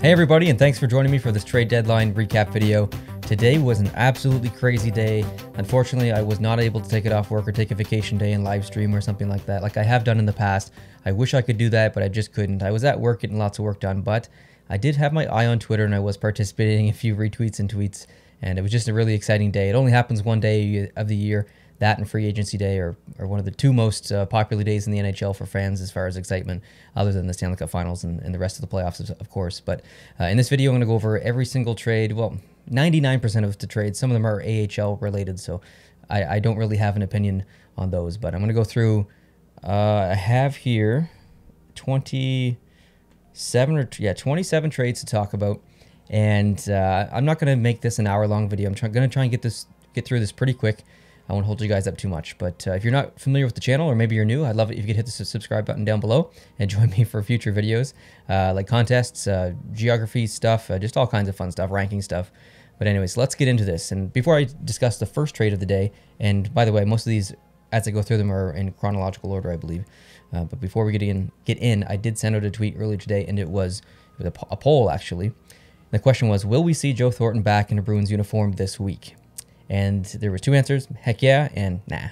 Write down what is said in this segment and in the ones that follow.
Hey everybody, and thanks for joining me for this trade deadline recap video. Today was an absolutely crazy day. Unfortunately, I was not able to take it off work or take a vacation day and live stream or something like that, like I have done in the past. I wish I could do that, but I just couldn't. I was at work getting lots of work done, but I did have my eye on Twitter and I was participating in a few retweets and tweets, and it was just a really exciting day. It only happens one day of the year. That and free agency day are one of the two most popular days in the NHL for fans as far as excitement, other than the Stanley Cup Finals and the rest of the playoffs, of course. But in this video, I'm going to go over every single trade. Well, 99% of the trades. Some of them are AHL related, so I don't really have an opinion on those. But I'm going to go through. I have here 27 trades to talk about, and I'm not going to make this an hour-long video. I'm going to try and get through this pretty quick. I won't hold you guys up too much, but if you're not familiar with the channel, or maybe you're new, I'd love it if you could hit the subscribe button down below and join me for future videos, like contests, geography stuff, just all kinds of fun stuff, ranking stuff. But anyways, let's get into this. And before I discuss the first trade of the day, and by the way, most of these, as I go through them, are in chronological order, I believe. But before we get in, I did send out a tweet earlier today, and it was a poll, actually. The question was, will we see Joe Thornton back in a Bruins uniform this week? And there were two answers, heck yeah, and nah.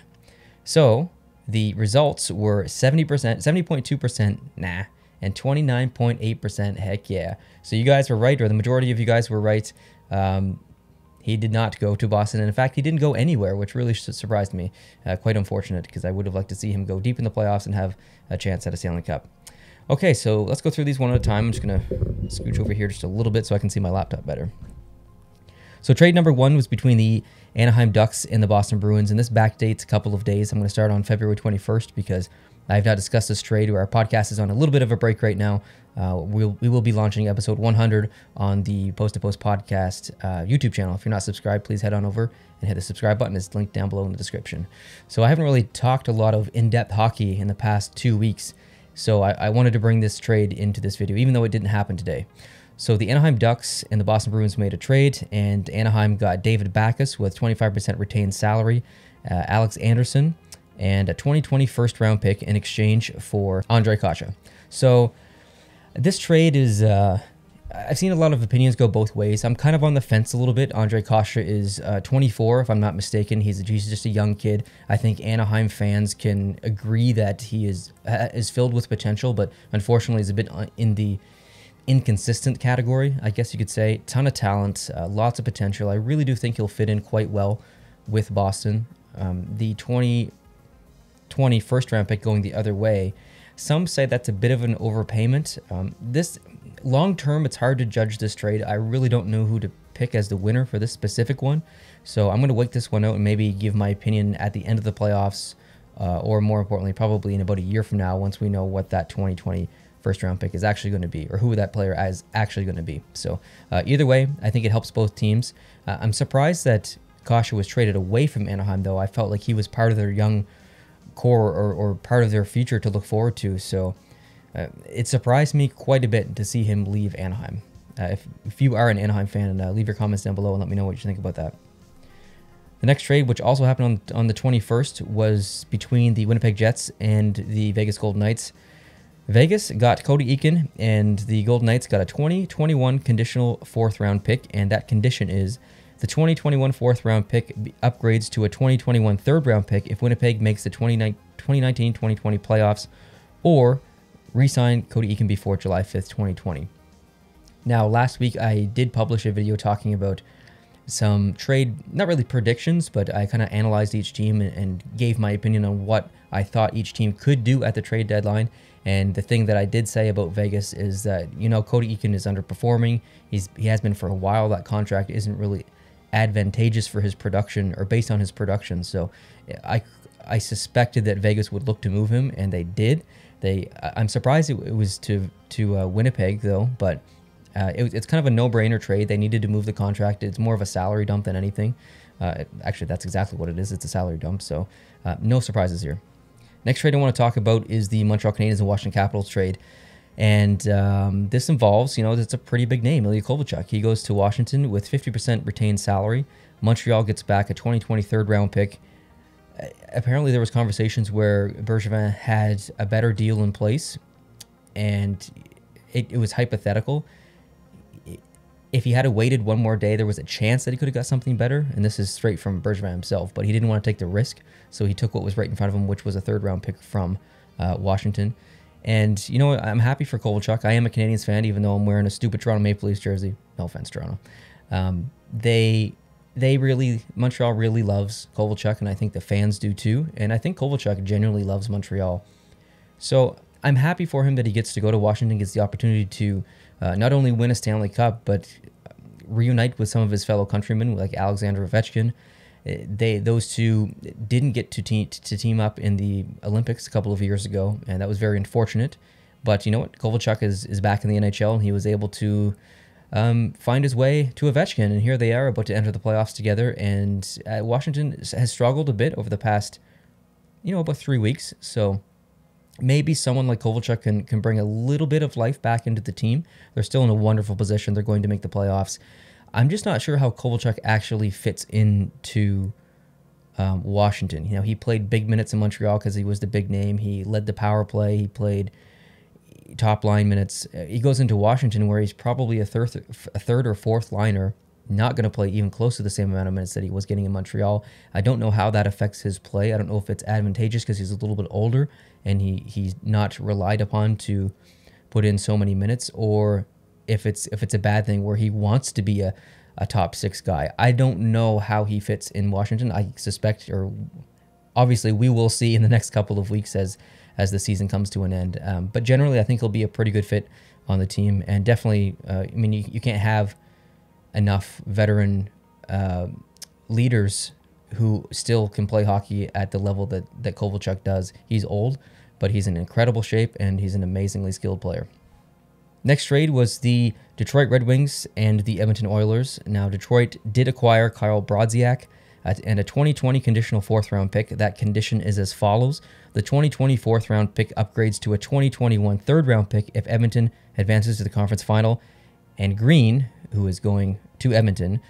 So the results were 70.2% nah, and 29.8% heck yeah. So you guys were right, or the majority of you guys were right. He did not go to Boston, and in fact, he didn't go anywhere, which really surprised me. Quite unfortunate, because I would have liked to see him go deep in the playoffs and have a chance at a Stanley Cup. Okay, so let's go through these one at a time. I'm just going to scooch over here just a little bit so I can see my laptop better. So trade number one was between the Anaheim Ducks and the Boston Bruins, and this backdates a couple of days. I'm going to start on February 21st because I have not discussed this trade. Our podcast is on a little bit of a break right now. We will be launching episode 100 on the Post to Post podcast YouTube channel. If you're not subscribed, please head on over and hit the subscribe button. It's linked down below in the description. So I haven't really talked a lot of in-depth hockey in the past 2 weeks, so I wanted to bring this trade into this video, even though it didn't happen today. So the Anaheim Ducks and the Boston Bruins made a trade, and Anaheim got David Backes with 25% retained salary, Alex Anderson, and a 2020 first-round pick in exchange for Andre Kasha. So this trade is, I've seen a lot of opinions go both ways. I'm kind of on the fence a little bit. Andre Kasha is 24, if I'm not mistaken. He's just a young kid. I think Anaheim fans can agree that he is filled with potential, but unfortunately is a bit in the inconsistent category, I guess you could say. Ton of talent, lots of potential. I really do think he'll fit in quite well with Boston. The 2020 first round pick going the other way, some say that's a bit of an overpayment. This long term, it's hard to judge this trade. I really don't know who to pick as the winner for this specific one, so I'm going to wait this one out and maybe give my opinion at the end of the playoffs, or more importantly, probably in about a year from now, once we know what that 2020 first round pick is actually going to be, or who that player is actually going to be. So either way, I think it helps both teams. I'm surprised that Kasha was traded away from Anaheim, though. I felt like he was part of their young core, or part of their future to look forward to. So it surprised me quite a bit to see him leave Anaheim. If you are an Anaheim fan, leave your comments down below and let me know what you think about that. The next trade, which also happened on the 21st, was between the Winnipeg Jets and the Vegas Golden Knights. Vegas got Cody Eakin, and the Golden Knights got a 2021 conditional fourth-round pick, and that condition is the 2021 fourth-round pick upgrades to a 2021 third-round pick if Winnipeg makes the 2019-2020 playoffs, or re-sign Cody Eakin before July 5th, 2020. Now, last week I did publish a video talking about some trade, not really predictions, but I kind of analyzed each team and gave my opinion on what I thought each team could do at the trade deadline. And the thing that I did say about Vegas is that, you know, Cody Eakin is underperforming. He has been for a while. That contract isn't really advantageous for his production, or based on his production. So I suspected that Vegas would look to move him, and they did. I'm surprised it was to Winnipeg, though, but it's kind of a no-brainer trade. They needed to move the contract. It's more of a salary dump than anything. Actually, that's exactly what it is. It's a salary dump, so no surprises here. Next trade I want to talk about is the Montreal Canadiens and Washington Capitals trade. And this involves, you know, it's a pretty big name, Ilya Kovalchuk. He goes to Washington with 50% retained salary. Montreal gets back a 2020 third-round pick. Apparently there was conversations where Bergevin had a better deal in place, and it was hypothetical. if he had waited one more day, there was a chance that he could have got something better. And this is straight from Bergevin himself, but he didn't want to take the risk. So he took what was right in front of him, which was a 3rd-round pick from Washington. And, you know, I'm happy for Kovalchuk. I am a Canadiens fan, even though I'm wearing a stupid Toronto Maple Leafs jersey. No offense, Toronto. Montreal really loves Kovalchuk, and I think the fans do too. And I think Kovalchuk genuinely loves Montreal. So I'm happy for him that he gets to go to Washington, gets the opportunity to not only win a Stanley Cup, but reunite with some of his fellow countrymen, like Alexander Ovechkin. Those two didn't get to team up in the Olympics a couple of years ago, and that was very unfortunate. But you know what? Kovalchuk is back in the NHL, and he was able to find his way to Ovechkin, and here they are about to enter the playoffs together. And Washington has struggled a bit over the past, about 3 weeks. So maybe someone like Kovalchuk can bring a little bit of life back into the team. They're still in a wonderful position. They're going to make the playoffs. I'm just not sure how Kovalchuk actually fits into Washington. He played big minutes in Montreal because he was the big name. He led the power play. He played top line minutes. He goes into Washington where he's probably a third or fourth liner, not going to play even close to the same amount of minutes that he was getting in Montreal. I don't know how that affects his play. I don't know if it's advantageous because he's a little bit older and he's not relied upon to put in so many minutes, or if it's a bad thing where he wants to be a top 6 guy. I don't know how he fits in Washington. I suspect, or obviously we will see in the next couple of weeks as the season comes to an end. But generally, I think he'll be a pretty good fit on the team. And definitely, you can't have enough veteran leaders who still can play hockey at the level that Kovalchuk does. He's old, but he's in incredible shape, and he's an amazingly skilled player. Next trade was the Detroit Red Wings and the Edmonton Oilers. Now, Detroit did acquire Kyle Brodziak and a 2020 conditional 4th-round pick. That condition is as follows. The 2020 4th-round pick upgrades to a 2021 3rd-round pick if Edmonton advances to the conference final, and Green, who is going to Edmonton,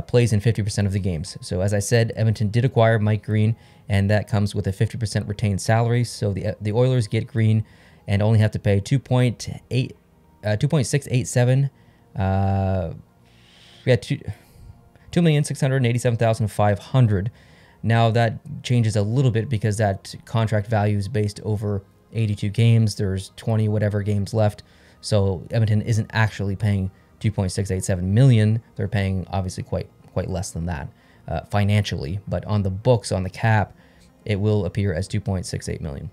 plays in 50% of the games. So as I said, Edmonton did acquire Mike Green, and that comes with a 50% retained salary. So the Oilers get Green and only have to pay $2.687 $2,687,500. Now that changes a little bit because that contract value is based over 82 games. There's 20 whatever games left. So Edmonton isn't actually paying $2.687 million. They're paying obviously quite less than that financially, but on the books, on the cap, it will appear as $2.68 million.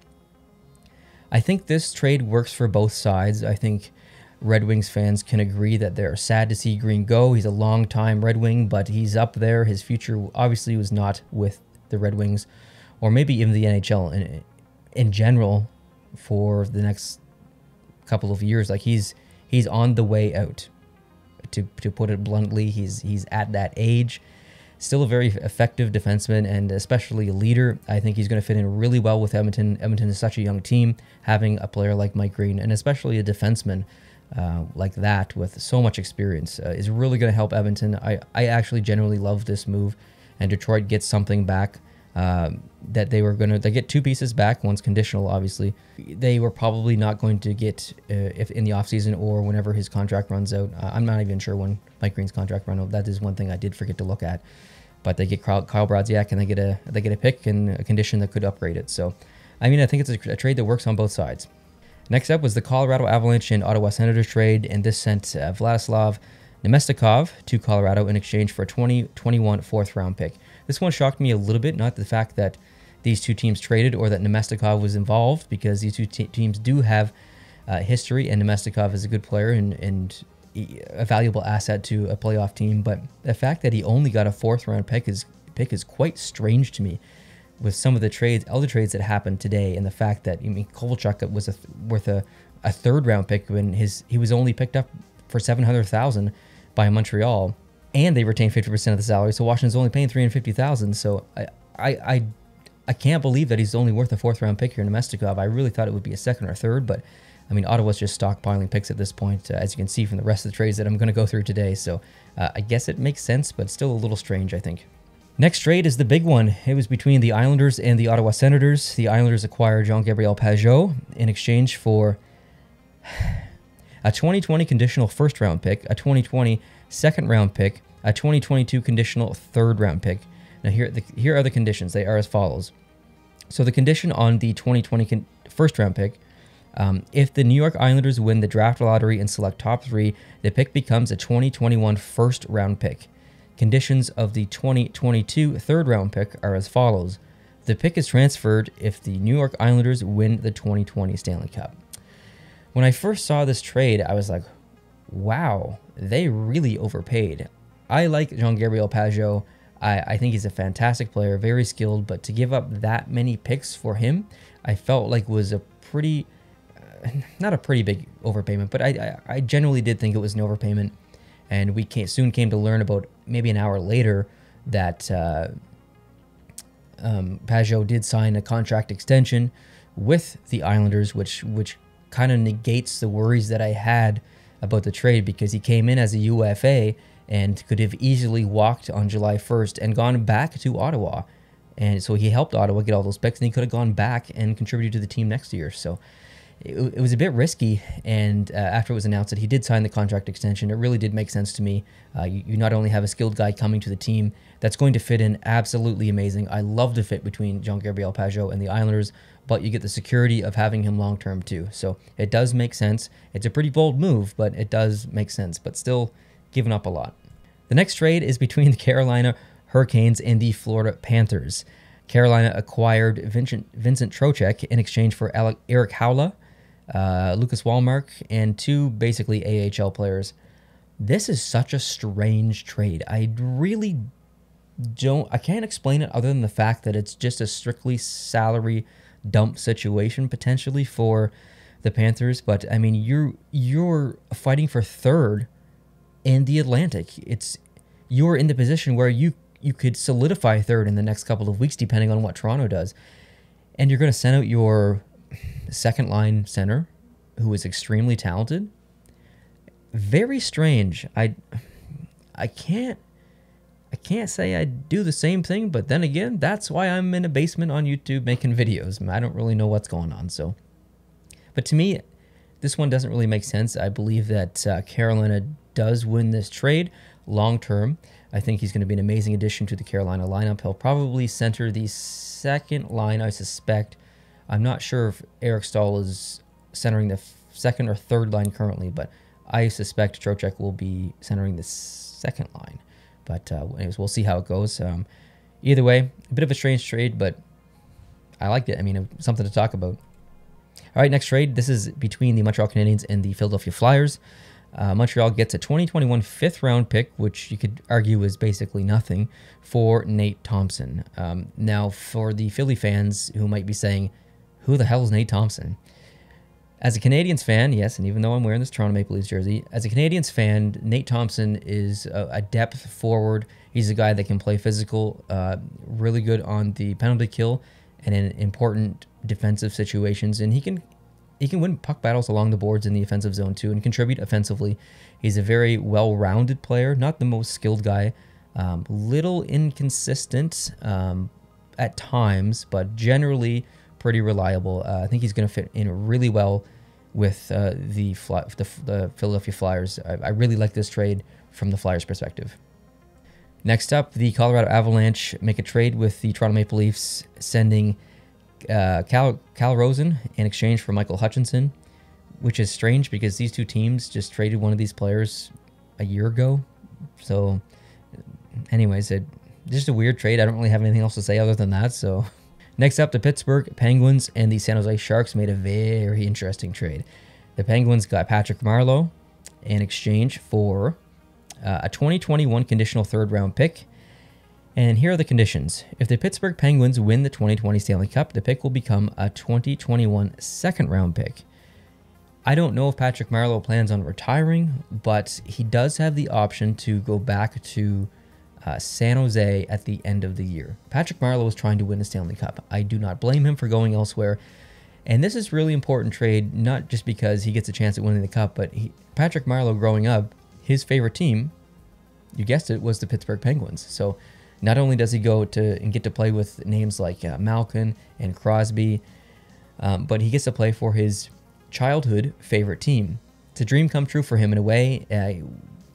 I think this trade works for both sides. I think Red Wings fans can agree that they're sad to see Green go. He's a long-time Red Wing, but he's up there. His future obviously was not with the Red Wings, or maybe even the NHL in general for the next couple of years. Like he's on the way out. To put it bluntly, he's at that age. Still a very effective defenseman and especially a leader. I think he's going to fit in really well with Edmonton. Edmonton is such a young team. Having a player like Mike Green and especially a defenseman like that with so much experience is really going to help Edmonton. I actually generally love this move, and Detroit gets something back that they get 2 pieces back. One's conditional, obviously. They were probably not going to get if in the offseason or whenever his contract runs out. I'm not even sure when Mike Green's contract runs out. That is one thing I did forget to look at. But they get Kyle Brodziak, and they get a pick and a condition that could upgrade it. So, I think it's a trade that works on both sides. Next up was the Colorado Avalanche and Ottawa Senators trade, and this sent Vladislav Nemestikov to Colorado in exchange for a 2021 4th-round pick. This one shocked me a little bit, not the fact that these two teams traded or that Nemestikov was involved, because these two teams do have history, and Nemestikov is a good player and a valuable asset to a playoff team. But the fact that he only got a 4th-round pick is quite strange to me, with some of the other trades that happened today, and the fact that Kovalchuk was worth a 3rd-round pick when he was only picked up for $700,000 by Montreal, and they retained 50% of the salary. So Washington's only paying $350,000. So I can't believe that he's only worth a 4th-round pick here in Nemestikov. I really thought it would be a 2nd or 3rd, but Ottawa's just stockpiling picks at this point, as you can see from the rest of the trades that I'm going to go through today. So I guess it makes sense, but still a little strange, I think. Next trade is the big one. It was between the Islanders and the Ottawa Senators. The Islanders acquired Jean-Gabriel Pageau in exchange for a 2020 conditional first round pick, a 2020 second round pick, a 2022 conditional third round pick. Now here are the conditions. They are as follows. So the condition on the 2020 first round pick, if the New York Islanders win the draft lottery and select top 3, the pick becomes a 2021 first round pick. Conditions of the 2022 third round pick are as follows. The pick is transferred if the New York Islanders win the 2020 Stanley Cup. When I first saw this trade, I was like, wow, they really overpaid. I like Jean-Gabriel Pageau. I think he's a fantastic player, very skilled, but to give up that many picks for him, I felt like was a pretty, not a pretty big overpayment, but I generally did think it was an overpayment. And we soon came to learn about maybe an hour later that Pageau did sign a contract extension with the Islanders, which kind of negates the worries that I had about the trade, because he came in as a UFA and could have easily walked on July 1st and gone back to Ottawa. And so he helped Ottawa get all those picks, and he could have gone back and contributed to the team next year. So it was a bit risky, and after it was announced that he did sign the contract extension, it really did make sense to me. You not only have a skilled guy coming to the team that's going to fit in absolutely amazing. I love the fit between Jean-Gabriel Pageau and the Islanders, but you get the security of having him long-term too. So it does make sense. It's a pretty bold move, but it does make sense, but still giving up a lot. The next trade is between the Carolina Hurricanes and the Florida Panthers. Carolina acquired Vincent Trocheck in exchange for Eric Howla, Lucas Wallmark, and 2 basically AHL players. This is such a strange trade. I can't explain it other than the fact that it's just a strictly salary dump situation potentially for the Panthers. But I mean, you're fighting for third in the Atlantic. You're in the position where you could solidify third in the next couple of weeks, depending on what Toronto does. And you're going to send out your second line center, who is extremely talented. Very strange. I can't say I'd do the same thing, but then again, that's why I'm in a basement on YouTube making videos. I don't really know what's going on. So, but to me, this one doesn't really make sense. I believe that Carolina does win this trade long term. I think he's going to be an amazing addition to the Carolina lineup. He'll probably center the second line, I suspect. I'm not sure if Eric Staal is centering the second or third line currently, but I suspect Trocheck will be centering the second line. But anyways, we'll see how it goes. Either way, a bit of a strange trade, but I liked it. I mean, something to talk about. All right, next trade. This is between the Montreal Canadiens and the Philadelphia Flyers. Montreal gets a 2021 fifth-round pick, which you could argue is basically nothing, for Nate Thompson. Now, for the Philly fans who might be saying, who the hell is Nate Thompson? As a Canadiens fan, yes, and even though I'm wearing this Toronto Maple Leafs jersey, as a Canadiens fan, Nate Thompson is a depth forward. He's a guy that can play physical, really good on the penalty kill and in important defensive situations, and he can win puck battles along the boards in the offensive zone too and contribute offensively. He's a very well-rounded player, not the most skilled guy, little inconsistent at times, but generally pretty reliable. I think he's going to fit in really well with the Philadelphia Flyers. I really like this trade from the Flyers' perspective. Next up, the Colorado Avalanche make a trade with the Toronto Maple Leafs, sending Cal Rosen in exchange for Michael Hutchinson, which is strange because these two teams just traded one of these players a year ago. So anyways, just a weird trade. I don't really have anything else to say other than that. So next up, the Pittsburgh Penguins and the San Jose Sharks made a very interesting trade. The Penguins got Patrick Marleau in exchange for a 2021 conditional third-round pick. And here are the conditions. If the Pittsburgh Penguins win the 2020 Stanley Cup, the pick will become a 2021 second-round pick. I don't know if Patrick Marleau plans on retiring, but he does have the option to go back to San Jose at the end of the year. Patrick Marleau is trying to win a Stanley Cup. I do not blame him for going elsewhere. And this is really important trade, not just because he gets a chance at winning the Cup, but Patrick Marleau growing up, his favorite team, you guessed it, was the Pittsburgh Penguins. So not only does he go to and get to play with names like Malkin and Crosby, but he gets to play for his childhood favorite team. it's a dream come true for him in a way.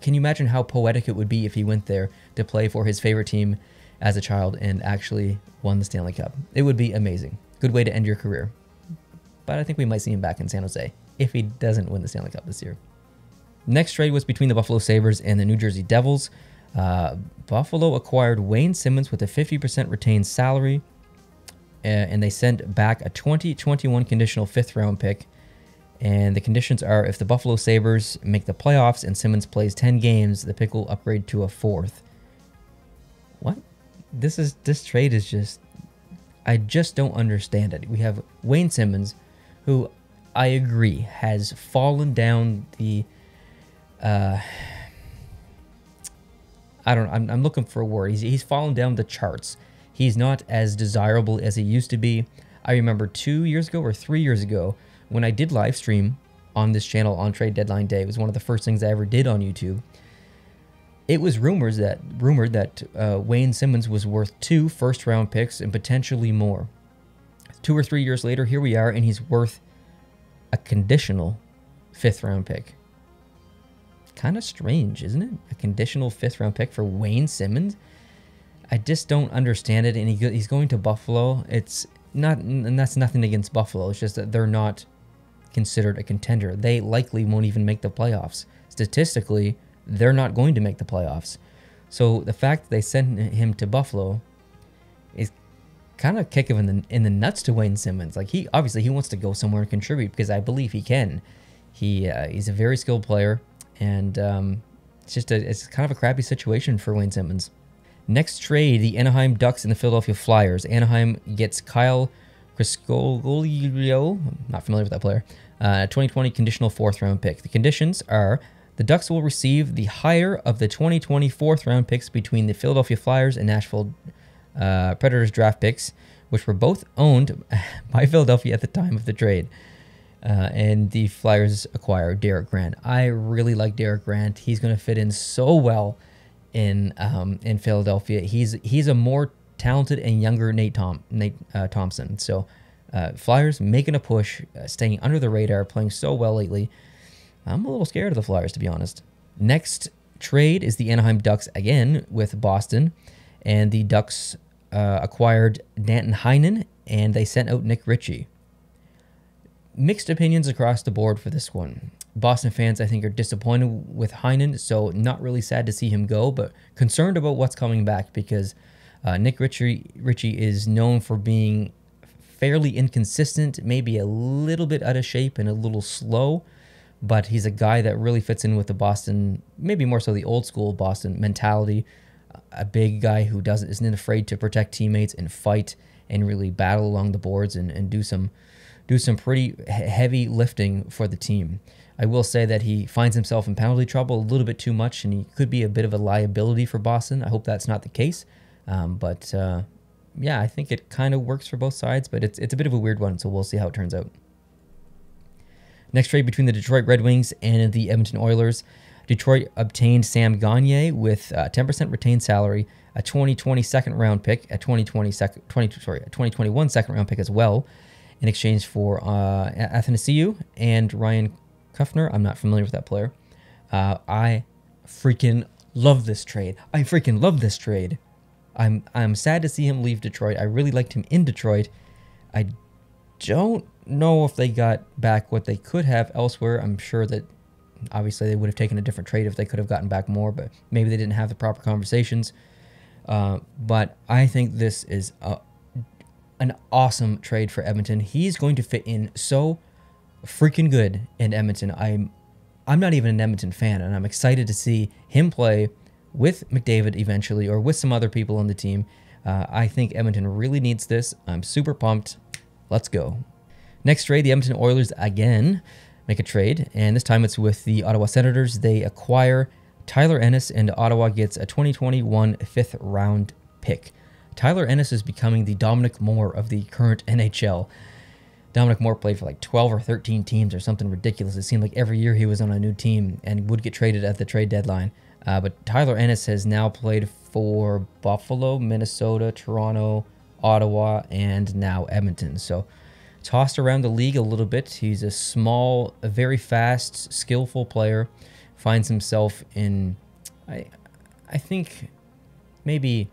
Can you imagine how poetic it would be if he went there to play for his favorite team as a child and actually won the Stanley Cup? It would be amazing. Good way to end your career. But I think we might see him back in San Jose if he doesn't win the Stanley Cup this year. Next trade was between the Buffalo Sabres and the New Jersey Devils. Buffalo acquired Wayne Simmons with a 50% retained salary, and they sent back a 2021 conditional 5th-round pick. And the conditions are, if the Buffalo Sabres make the playoffs and Simmons plays 10 games, the pick will upgrade to a 4th. What? This trade is just... I just don't understand it. We have Wayne Simmons, who I agree has fallen down the... I'm looking for a word. He's fallen down the charts. He's not as desirable as he used to be. I remember 2 years ago or 3 years ago when I did live stream on this channel on trade deadline day. It was one of the first things I ever did on YouTube. It was rumored that Wayne Simmons was worth 2 first-round picks and potentially more. 2 or 3 years later, here we are, and he's worth a conditional 5th-round pick. Kind of strange, isn't it? A conditional 5th-round pick for Wayne Simmons? I just don't understand it, and he's going to Buffalo. It's not, and that's nothing against Buffalo. It's just that they're not considered a contender. They likely won't even make the playoffs. Statistically, they're not going to make the playoffs. So the fact that they sent him to Buffalo is kind of a kick in the nuts to Wayne Simmons. Like, he obviously wants to go somewhere and contribute, because I believe he can. He's a very skilled player, and it's kind of a crappy situation for Wayne Simmons. Next trade, the Anaheim Ducks and the Philadelphia Flyers. Anaheim gets Kyle Criscolio, I'm not familiar with that player, 2020 conditional 4th-round pick. The conditions are the Ducks will receive the higher of the 2020 4th-round picks between the Philadelphia Flyers and Nashville Predators draft picks, which were both owned by Philadelphia at the time of the trade. And the Flyers acquire Derek Grant. I really like Derek Grant. He's going to fit in so well in Philadelphia. He's a more talented and younger Nate Thompson. So Flyers making a push, staying under the radar, playing so well lately. I'm a little scared of the Flyers, to be honest. Next trade is the Anaheim Ducks again with Boston, and the Ducks acquired Danton Heinen, and they sent out Nick Ritchie. Mixed opinions across the board for this one. Boston fans, I think, are disappointed with Heinen, so not really sad to see him go, but concerned about what's coming back, because Nick Ritchie is known for being fairly inconsistent, maybe a little bit out of shape and a little slow, but he's a guy that really fits in with the Boston, maybe more so the old school Boston mentality. A big guy who isn't afraid to protect teammates and fight and really battle along the boards and do some pretty heavy lifting for the team. I will say that he finds himself in penalty trouble a little bit too much, and he could be a bit of a liability for Boston. I hope that's not the case. Yeah, I think it kind of works for both sides, but it's a bit of a weird one, so we'll see how it turns out. Next trade between the Detroit Red Wings and the Edmonton Oilers. Detroit obtained Sam Gagner with 10% retained salary, a 2020 second-round pick, a 2021 second-round pick as well, in exchange for Athanasiou and Ryan Kuffner. I'm not familiar with that player. I freaking love this trade. I'm sad to see him leave Detroit. I really liked him in Detroit. I don't know if they got back what they could have elsewhere. I'm sure that obviously they would have taken a different trade if they could have gotten back more, but maybe they didn't have the proper conversations. But I think this is an awesome trade for Edmonton. He's going to fit in so freaking good in Edmonton. I'm not even an Edmonton fan, and I'm excited to see him play with McDavid eventually, or with some other people on the team. I think Edmonton really needs this. I'm super pumped. Let's go. Next trade, the Edmonton Oilers again make a trade, and this time it's with the Ottawa Senators. They acquire Tyler Ennis, and Ottawa gets a 2021 5th-round pick. Tyler Ennis is becoming the Dominic Moore of the current NHL. Dominic Moore played for like 12 or 13 teams or something ridiculous. It seemed like every year he was on a new team and would get traded at the trade deadline. But Tyler Ennis has now played for Buffalo, Minnesota, Toronto, Ottawa, and now Edmonton. So tossed around the league a little bit. He's a small, a very fast, skillful player. Finds himself in, I think, maybe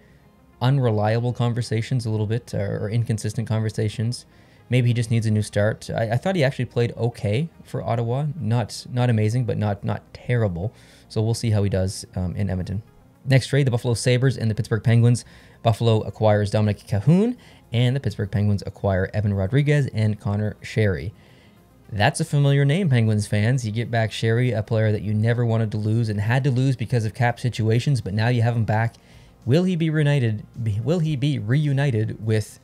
unreliable conversations a little bit, or inconsistent conversations. Maybe he just needs a new start. I thought he actually played okay for Ottawa. Not amazing, but not terrible. So we'll see how he does in Edmonton. Next trade, the Buffalo Sabres and the Pittsburgh Penguins. Buffalo acquires Dominic Cahoon, and the Pittsburgh Penguins acquire Evan Rodriguez and Connor Sherry. That's a familiar name, Penguins fans. You get back Sherry, a player that you never wanted to lose and had to lose because of cap situations, but now you have him back. Will he be reunited? Will he be reunited with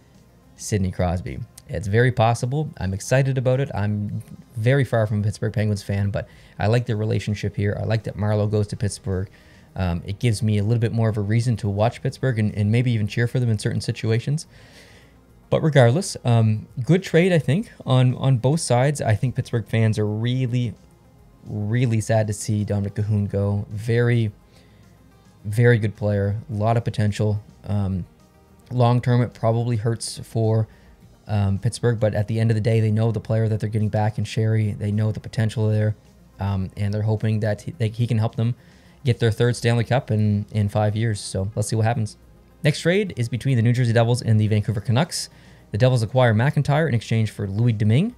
Sidney Crosby? It's very possible. I'm excited about it. I'm very far from a Pittsburgh Penguins fan, but I like the relationship here. I like that Marleau goes to Pittsburgh. It gives me a little bit more of a reason to watch Pittsburgh and maybe even cheer for them in certain situations. But regardless, good trade, I think, on both sides. I think Pittsburgh fans are really, really sad to see Dominic Cahoon go. Very, very good player. A lot of potential. Long term, it probably hurts for Pittsburgh, but at the end of the day, they know the player that they're getting back in Sherry. They know the potential there, and they're hoping that he can help them get their third Stanley Cup in 5 years. So let's see what happens. Next trade is between the New Jersey Devils and the Vancouver Canucks. The Devils acquire McIntyre in exchange for Louis Domingue.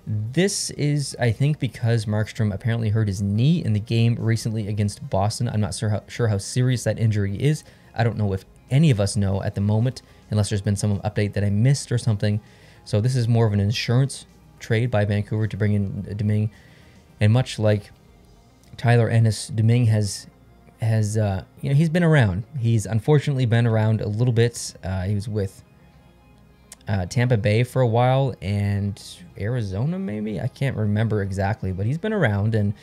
This is, I think, because Markstrom apparently hurt his knee in the game recently against Boston. I'm not sure how serious that injury is. I don't know if any of us know at the moment, unless there's been some update that I missed or something. So this is more of an insurance trade by Vancouver to bring in Domingue. And much like Tyler Ennis, Domingue has he's been around. He's unfortunately been around a little bit. He was with Tampa Bay for a while and Arizona maybe. I can't remember exactly, but he's been around, and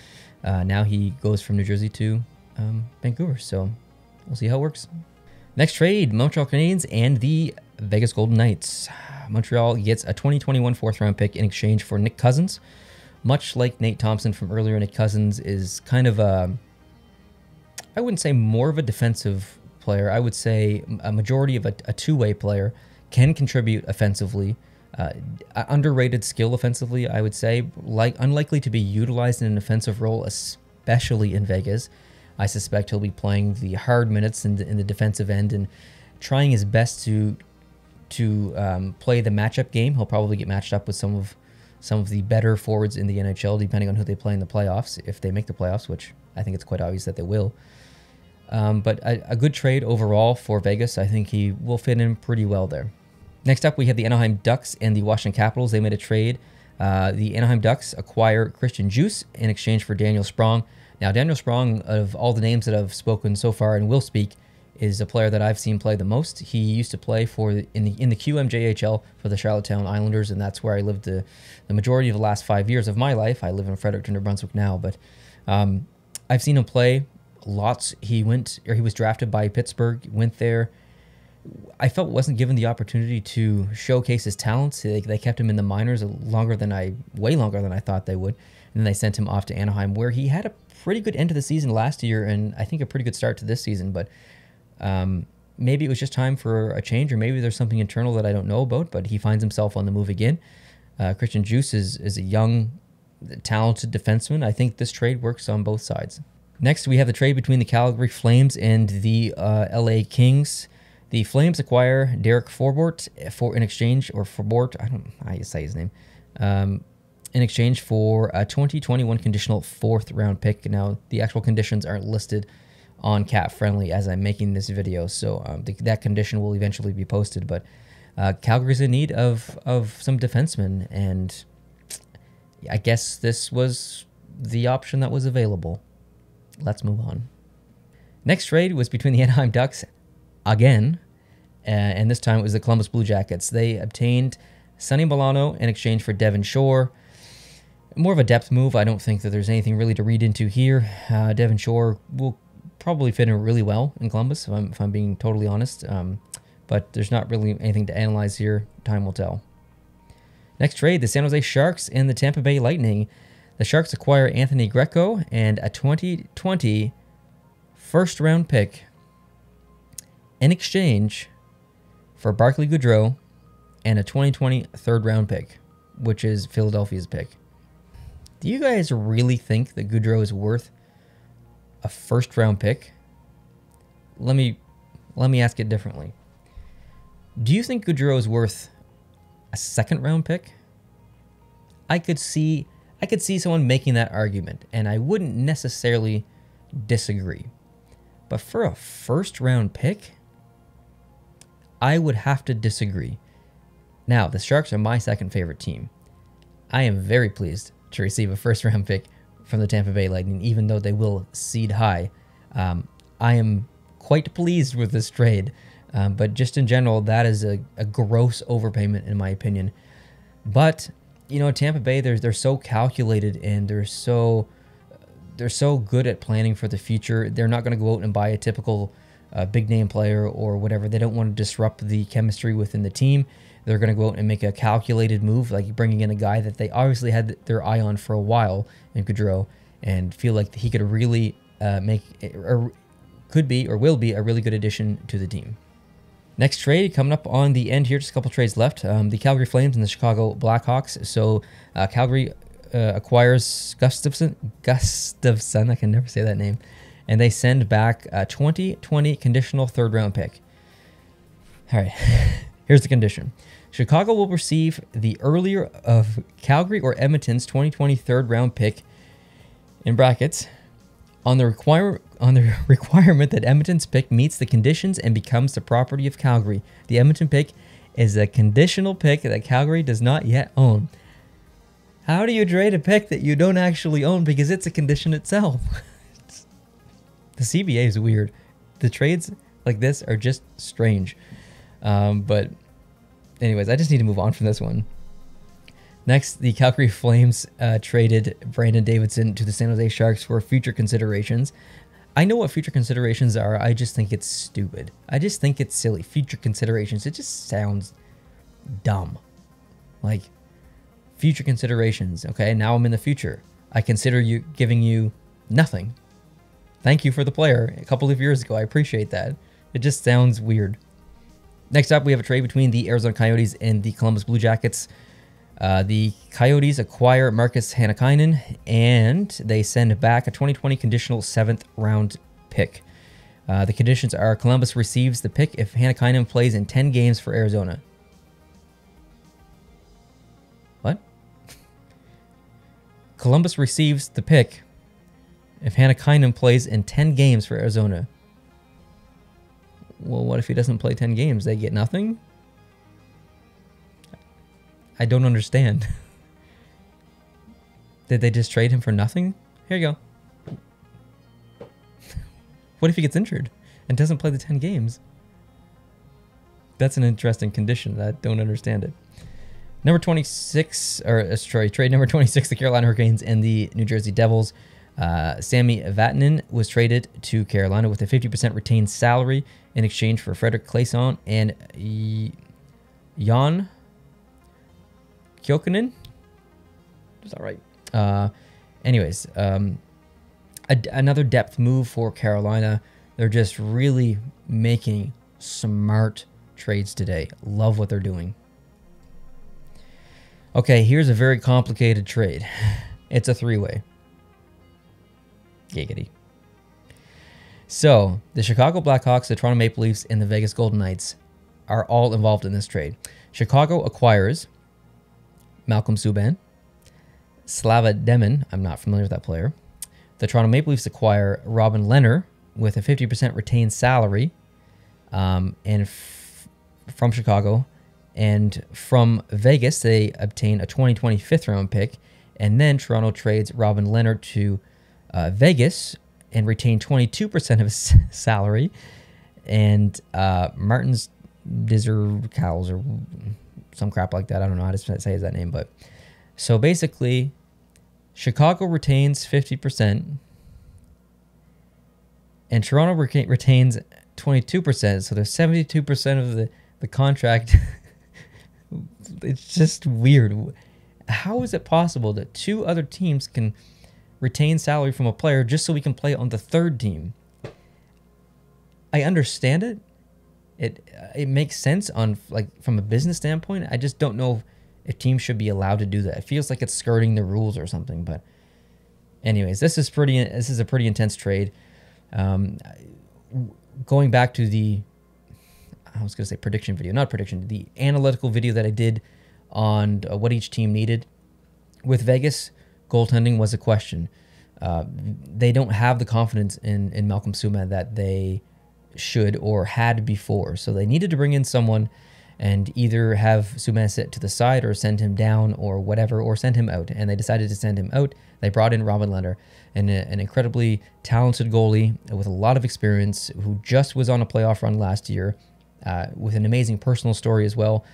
now he goes from New Jersey to Vancouver. So we'll see how it works. Next trade, Montreal Canadiens and the Vegas Golden Knights. Montreal gets a 2021 fourth-round pick in exchange for Nick Cousins. Much like Nate Thompson from earlier, Nick Cousins is kind of I wouldn't say more of a defensive player. I would say a majority of a two-way player, can contribute offensively. Underrated skill offensively, I would say. Unlikely to be utilized in an offensive role, especially in Vegas. I suspect he'll be playing the hard minutes in the defensive end and trying his best to play the matchup game. He'll probably get matched up with some of the better forwards in the NHL, depending on who they play in the playoffs, if they make the playoffs, which I think it's quite obvious that they will. But a good trade overall for Vegas. I think he will fit in pretty well there. Next up, we have the Anaheim Ducks and the Washington Capitals. They made a trade. The Anaheim Ducks acquire Christian Djoos in exchange for Daniel Sprong. Now, Daniel Sprong, of all the names that I've spoken so far and will speak, is a player that I've seen play the most. He used to play in the QMJHL for the Charlottetown Islanders, and that's where I lived the majority of the last 5 years of my life. I live in Fredericton, New Brunswick now, but I've seen him play lots. He was drafted by Pittsburgh, went there. I felt wasn't given the opportunity to showcase his talents. They kept him in the minors way longer than I thought they would. And then they sent him off to Anaheim, where he had a pretty good end to the season last year, and I think a pretty good start to this season. But maybe it was just time for a change, or maybe there's something internal that I don't know about, but he finds himself on the move again. Christian Djoos is a young, talented defenseman. I think this trade works on both sides. Next, we have the trade between the Calgary Flames and the LA Kings. The Flames acquire Derek Forbort in exchange for a 2021 conditional fourth-round pick. Now, the actual conditions aren't listed on Cap Friendly as I'm making this video, so that condition will eventually be posted. But Calgary's in need of some defensemen, and I guess this was the option that was available. Let's move on. Next trade was between the Anaheim Ducks again, and this time it was the Columbus Blue Jackets. They obtained Sonny Milano in exchange for Devin Shore. More of a depth move. I don't think that there's anything really to read into here. Devin Shore will probably fit in really well in Columbus, if I'm being totally honest. But there's not really anything to analyze here. Time will tell. Next trade, the San Jose Sharks and the Tampa Bay Lightning. The Sharks acquire Anthony Greco and a 2020 first-round pick in exchange for Barclay Goodrow and a 2020 third-round pick. which is Philadelphia's pick. Do you guys really think that Gaudreau is worth a first-round pick? Let me ask it differently. Do you think Gaudreau is worth a second-round pick? I could see someone making that argument, and I wouldn't necessarily disagree. But for a first-round pick, I would have to disagree. Now, the Sharks are my second favorite team. I am very pleased to receive a first-round pick from the Tampa Bay Lightning, even though they will seed high. I am quite pleased with this trade, but just in general, that is a gross overpayment in my opinion. But you know, Tampa Bay, they're so calculated and they're so good at planning for the future. They're not going to go out and buy a typical big name player or whatever. They don't want to disrupt the chemistry within the team. They're going to go out and make a calculated move, like bringing in a guy that they obviously had their eye on for a while in Gaudreau, and feel like he could really could be or will be a really good addition to the team. Next trade coming up on the end here, just a couple trades left. The Calgary Flames and the Chicago Blackhawks. So Calgary acquires Gustafson, I can never say that name, and they send back a 2020 conditional third-round pick. All right, here's the condition. Chicago will receive the earlier of Calgary or Edmonton's 2020 third-round pick, in brackets, on the requirement that Edmonton's pick meets the conditions and becomes the property of Calgary. The Edmonton pick is a conditional pick that Calgary does not yet own. How do you trade a pick that you don't actually own because it's a condition itself? The CBA is weird. The trades like this are just strange. But anyways, I just need to move on from this one. Next, the Calgary Flames traded Brandon Davidson to the San Jose Sharks for future considerations. I know what future considerations are. I just think it's stupid. I just think it's silly. Future considerations. It just sounds dumb. Like, future considerations. Okay, now I'm in the future. I consider giving you nothing. Thank you for the player a couple of years ago. I appreciate that. It just sounds weird. Next up, we have a trade between the Arizona Coyotes and the Columbus Blue Jackets. The Coyotes acquire Marcus Hannakainen, and they send back a 2020 conditional 7th round pick. The conditions are Columbus receives the pick if Hannakainen plays in 10 games for Arizona. What? Columbus receives the pick if Hannakainen plays in 10 games for Arizona. Well, what if he doesn't play 10 games? They get nothing? I don't understand. Did they just trade him for nothing? Here you go. What if he gets injured and doesn't play the 10 games? That's an interesting condition. I don't understand it. Number 26, or sorry, trade number 26, the Carolina Hurricanes and the New Jersey Devils. Sami Vatanen was traded to Carolina with a 50% retained salary in exchange for Frederick Claesson and Jan Kjokinen? Is that right? Anyways, another depth move for Carolina. They're just really making smart trades today. Love what they're doing. Okay, here's a very complicated trade. It's a three-way. Giggity. So, the Chicago Blackhawks, the Toronto Maple Leafs, and the Vegas Golden Knights are all involved in this trade. Chicago acquires Malcolm Subban, Slava Demin, I'm not familiar with that player. The Toronto Maple Leafs acquire Robin Lehner with a 50% retained salary and from Chicago. And from Vegas, they obtain a 2020 5th-round pick. And then Toronto trades Robin Lehner to Vegas and retain 22% of his salary. And Martins Dizercals or some crap like that. I don't know how to say that name. But so basically, Chicago retains 50%. And Toronto retains 22%. So there's 72% of the contract. It's just weird. How is it possible that two other teams can retain salary from a player just so we can play on the third team? I understand it. It makes sense on from a business standpoint. I just don't know if teams should be allowed to do that. It feels like it's skirting the rules or something. But anyways, this is a pretty intense trade. Going back to the, I was going to say prediction video, not prediction, the analytical video that I did on what each team needed. With Vegas, goaltending was a question. They don't have the confidence in Malcolm Subban that they should or had before. So they needed to bring in someone and either have Subban sit to the side or send him down or whatever, or send him out. And they decided to send him out. They brought in Robin Lehner, an incredibly talented goalie with a lot of experience who just was on a playoff run last year, with an amazing personal story as well.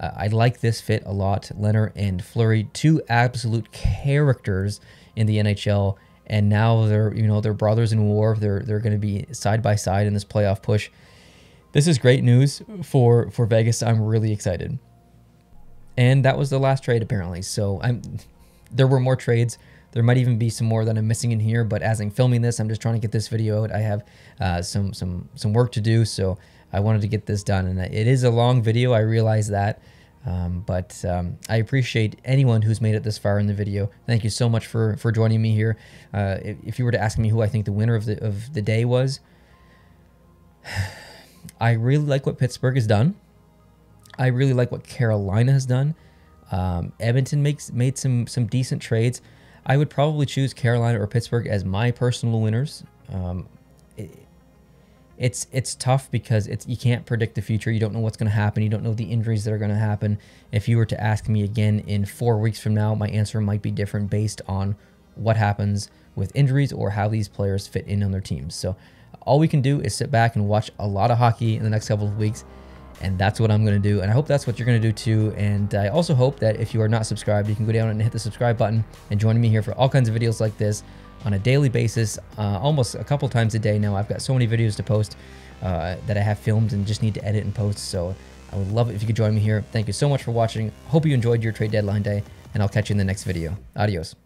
I like this fit a lot. Lehner and Fleury, two absolute characters in the NHL, and now they're brothers in war. They're going to be side by side in this playoff push. This is great news for Vegas. I'm really excited. And that was the last trade apparently. So there were more trades. There might even be some more that I'm missing in here, but as I'm filming this, I'm just trying to get this video out. I have some work to do, so I wanted to get this done. And it is a long video, I realize that. But I appreciate anyone who's made it this far in the video. Thank you so much for joining me here. If you were to ask me who I think the winner of the day was, I really like what Pittsburgh has done. I really like what Carolina has done. Edmonton made some decent trades. I would probably choose Carolina or Pittsburgh as my personal winners. It's tough because you can't predict the future. You don't know what's going to happen. You don't know the injuries that are going to happen. If you were to ask me again in 4 weeks from now, my answer might be different based on what happens with injuries or how these players fit in on their teams. So all we can do is sit back and watch a lot of hockey in the next couple of weeks, and that's what I'm going to do. And I hope that's what you're going to do too. And I also hope that if you are not subscribed, you can go down and hit the subscribe button and join me here for all kinds of videos like this on a daily basis, almost a couple times a day now. I've got so many videos to post that I have filmed and just need to edit and post. So I would love it if you could join me here. Thank you so much for watching. Hope you enjoyed your trade deadline day, and I'll catch you in the next video. Adios.